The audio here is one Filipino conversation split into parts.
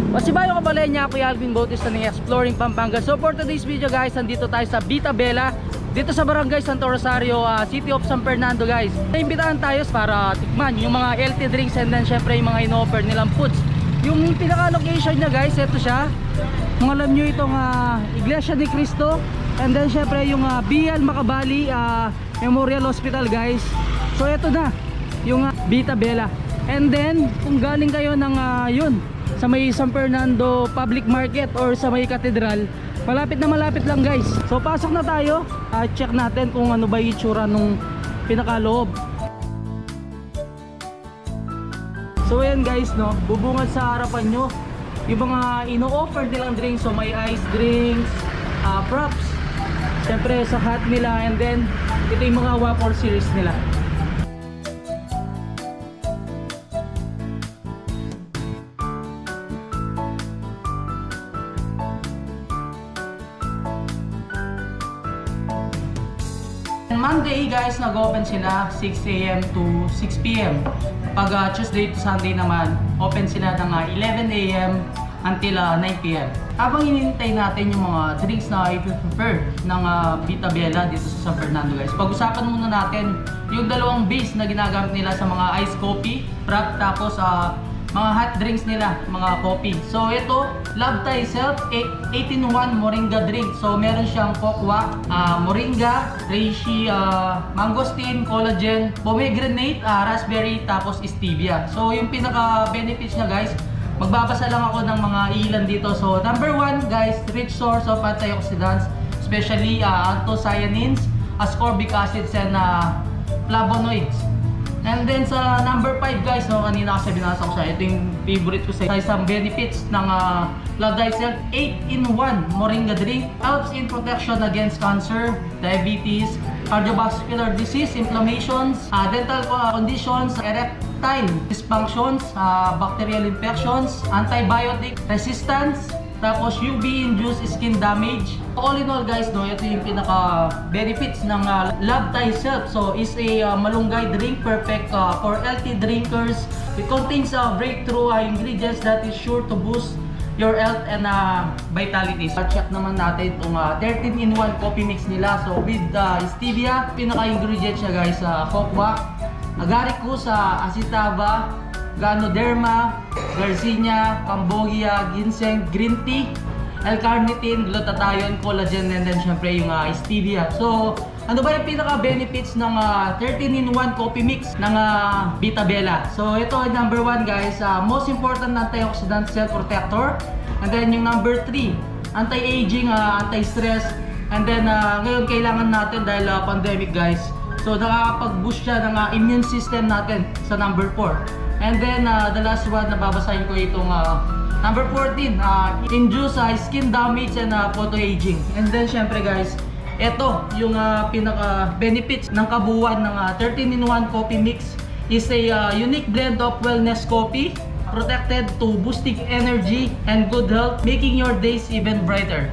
Masibayo Kabalenya, ako yung Alvin Bautista ng Exploring Pampanga. So for today's video guys, nandito tayo sa Vita Bella, dito sa Barangay Santo Rosario, City of San Fernando guys. Naimbitahan tayo para tikman yung mga healthy drinks and then syempre yung mga in-offer nilang foods. Yung pinaka-location niya guys, ito siya. Kung alam nyo itong Iglesia ni Cristo, and then syempre yung BL Macabali Memorial Hospital guys. So ito na yung Vita Bella. And then kung galing kayo ng yun sa may San Fernando Public Market or sa may Cathedral, malapit na malapit lang guys. So pasok na tayo, check natin kung ano ba yung itsura nung pinakaloob. So ayan guys, no, bubungad sa harapan nyo yung mga ino-offer nilang drinks. So may ice drinks, props, syempre sa hot nila, and then ito yung mga waffle series nila. Monday guys, nag-open sila 6 AM to 6 PM. Pag Tuesday to Sunday naman, open sila ng 11 AM until 9 PM. Habang hinihintay natin yung mga drinks na i-prepare ng Vita Bella dito sa San Fernando guys, pag-usapan muna natin yung dalawang base na ginagamit nila sa mga iced coffee, frap, tapos mga hot drinks nila, mga coffee. So ito, Love Thyself 18-in-1 Moringa drink. So meron siyang kokwa, moringa, reishi, mangosteen, collagen, pomegranate, raspberry, tapos stevia. So yung pinaka benefits niya guys, magbabasa lang ako ng mga ilan dito. So number 1 guys, rich source of antioxidants, especially anthocyanins, ascorbic acids, and flavonoids. And then sa number 5 guys, no, kanina kasi binasa ko siya, ito yung favorite ko sa isang benefits ng Love Thyself 8-in-1 Moringa drink. Helps in protection against cancer, diabetes, cardiovascular disease, inflammations, dental conditions, erectile dysfunctions, bacterial infections, antibiotic resistance, tapos UV-induced skin damage. All in all guys, no, ito yung pinaka benefits ng Love Thyself. So is a malunggay drink, perfect for healthy drinkers. It contains breakthrough ingredients that is sure to boost your health and vitality. So check naman natin itong 13-in-1 coffee mix nila. So with stevia, pinaka ingredients niya guys, kokwa, agaricus, acetava, Ganoderma, Garcinia, Cambogia, ginseng, green tea, L-carnitine, glutathione, collagen, and then syempre yung stevia. So, ano ba yung pinaka-benefits ng 13-in-1 coffee mix ng Vita Bella? So, ito yung number 1 guys, most important antioxidant cell protector. And then yung number 3, anti-aging, anti-stress. And then ngayon kailangan natin dahil pandemic guys. So, nakakapag-boost siya ng immune system natin sa number 4. And then the last one na babasahin ko itong number 14, induce skin damage and photoaging. And then syempre guys, ito yung pinaka benefits ng kabuuan ng 13-in-1 coffee mix is a unique blend of wellness coffee, protected to boosting energy and good health, making your days even brighter.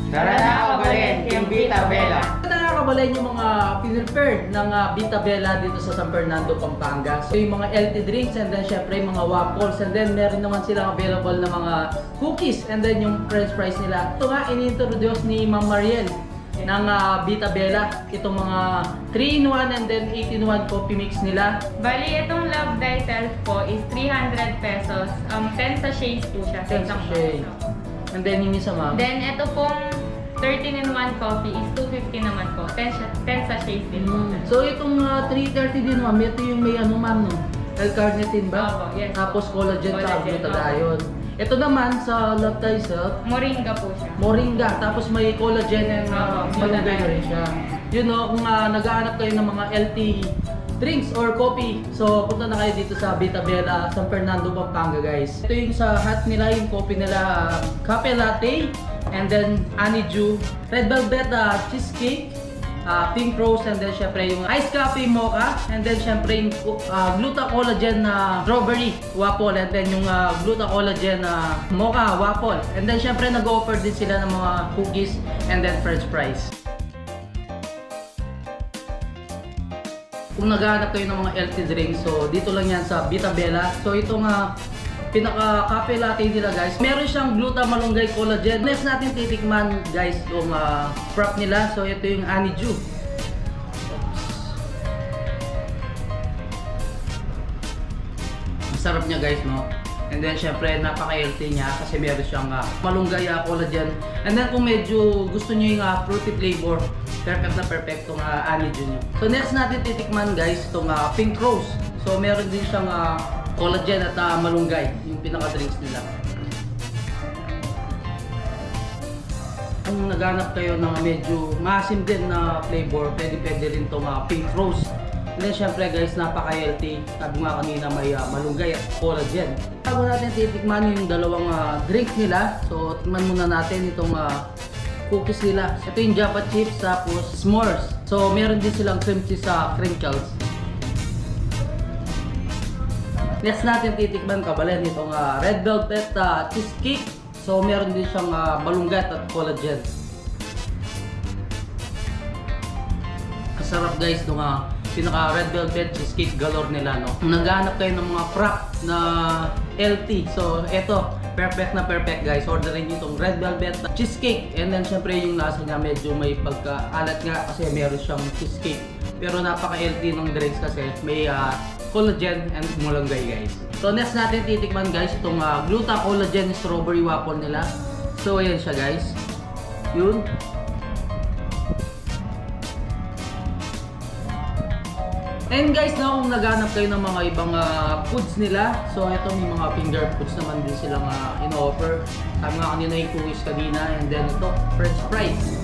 Tara na kabalin, yung Vita Bella. Nakakabalain yung mga pinrepared ng Vita Bella dito sa San Fernando, Pampanga. So yung mga healthy drinks, and then syempre yung mga waffles, and then meron naman silang available na mga cookies, and then yung french fries nila. Ito nga, ini-introduce ni Ma'am Mariel ng Vita Bella, itong mga 3-in-1 and then 8-in-1 coffee mix nila. Bali, itong Love Thyself po is 300 pesos. 10 sachets po siya sa 10 isang sachet. peso. And then yung isa ma'am. Then, ito pong 13-in-1 coffee is 250 naman po. 10 sachets din po. So itong 330 din ma'am, ito yung may ano ma'am no? L-carnitine ba? Opo, yes. Tapos collagen sa Collagen, glutathione. Ito naman sa Love Thyself, Moringa po siya. moringa, tapos may collagen and malunggay na rin siya. Yun no, kung nag-aanap kayo ng mga healthy drinks or coffee, so punta na kayo dito sa Vita Bella, San Fernando, Pampanga guys. Ito yung sa hot nila, yung coffee nila, cafe latte, and then honeydew, red velvet cheesecake, pink rose, and then syempre yung iced coffee mocha, and then syempre yung gluta collagen na strawberry waffle, and then yung gluta collagen na mocha waffle. And then syempre nag-offer din sila ng mga cookies and then french fries. Kung naghahanap kayo ng mga healthy drinks, so dito lang yan sa Vita Bella. So itong pinaka cafe latte nila guys, meron siyang gluta malunggay collagen. Next natin titikman guys yung prop nila. So ito yung honeydew. Masarap niya guys, no? And then syempre napaka-healthy niya kasi meron siyang malunggay collagen. And then kung medyo gusto niyo yung fruity flavor, perfect na perfect itong honeydew niyo. So next natin titikman guys itong pink rose. So meron din siyang collagen at malunggay, yung pinaka-drinks nila. Kung naghanap kayo ng medyo maasim din na flavor, pwede rin itong pink rose. And then syempre guys, napaka-healthy. Sabi nga kanina may malunggay at collagen. Bago natin titikman yung dalawang drinks nila, so tikman muna natin itong cookies nila. Ito yung Java chips tapos s'mores. So meron din silang cream cheese crinkles. Next natin titikman kabalan itong red velvet cheesecake. So meron din siyang malunggay at collagen. Masarap guys itong pinaka red velvet cheesecake galore nila, no? Kung naghahanap kayo ng mga frap na healthy, so eto perfect na perfect guys. Orderin nyo itong red velvet cheesecake. And then syempre yung lasa niya medyo may pagkaalat nga kasi meron siyang cheesecake. Pero napaka-healthy ng drinks kasi may collagen and malunggay guys. So next natin titikman guys itong gluta collagen strawberry waffle nila. So ayan siya guys. Yun. And guys, no, kung naghanap kayo ng mga ibang foods nila, so ito may mga finger foods naman din silang in-offer. Sabi nga kanina yung cookies kanina, and then ito, french fries.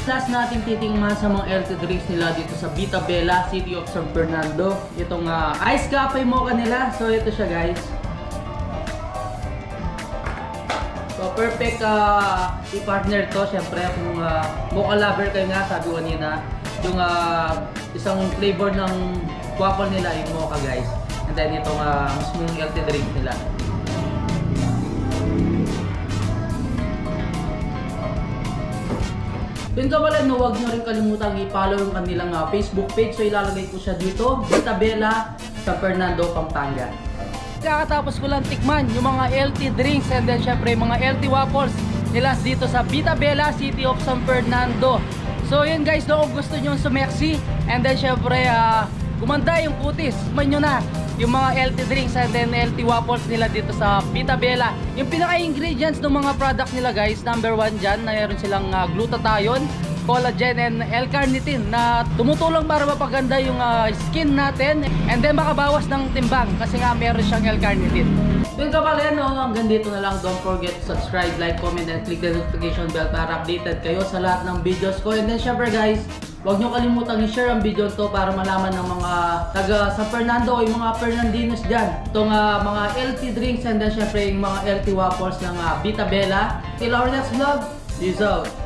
Last natin titingnan sa mga healthy drinks nila dito sa Vita Bella, City of San Fernando. Itong iced coffee mocha nila. So ito siya guys. So perfect i-partner to. Syempre kung mocha lover kayo nga, sabi ko kanina, yung isang flavor ng waffle nila yung mocha guys. And then itong mismong healthy drink nila. Yun ka pala, no, huwag nyo rin kalimutang i-follow yung kanilang Facebook page. So ilalagay ko siya dito, Vita Bella, San Fernando, Pampanga. Kakatapos ko lang tikman yung mga healthy drinks and then syempre yung mga healthy waffles nila dito sa Vita Bella, City of San Fernando. So yun guys, no, kung gusto nyo sumeksi and then syempre gumanda yung kutis, man nyo na yung mga healthy drinks and then healthy waffles nila dito sa Vita Bella. Yung pinaka-ingredients ng mga products nila guys, number 1 dyan, mayroon silang glutathione, collagen and L-carnitine na tumutulong para mapaganda yung skin natin and then makabawas ng timbang kasi nga meron siyang L-carnitine. Yun ka pala, no, hanggang dito na lang. Don't forget to subscribe, like, comment and click the notification bell para updated kayo sa lahat ng videos ko. And then syempre guys, huwag nyo kalimutang i-share ang video to para malaman ng mga taga San Fernando o yung mga Fernandinos dyan. Itong mga healthy drinks and then syempre yung mga healthy waffles ng Vita Bella. Till our next vlog, peace out!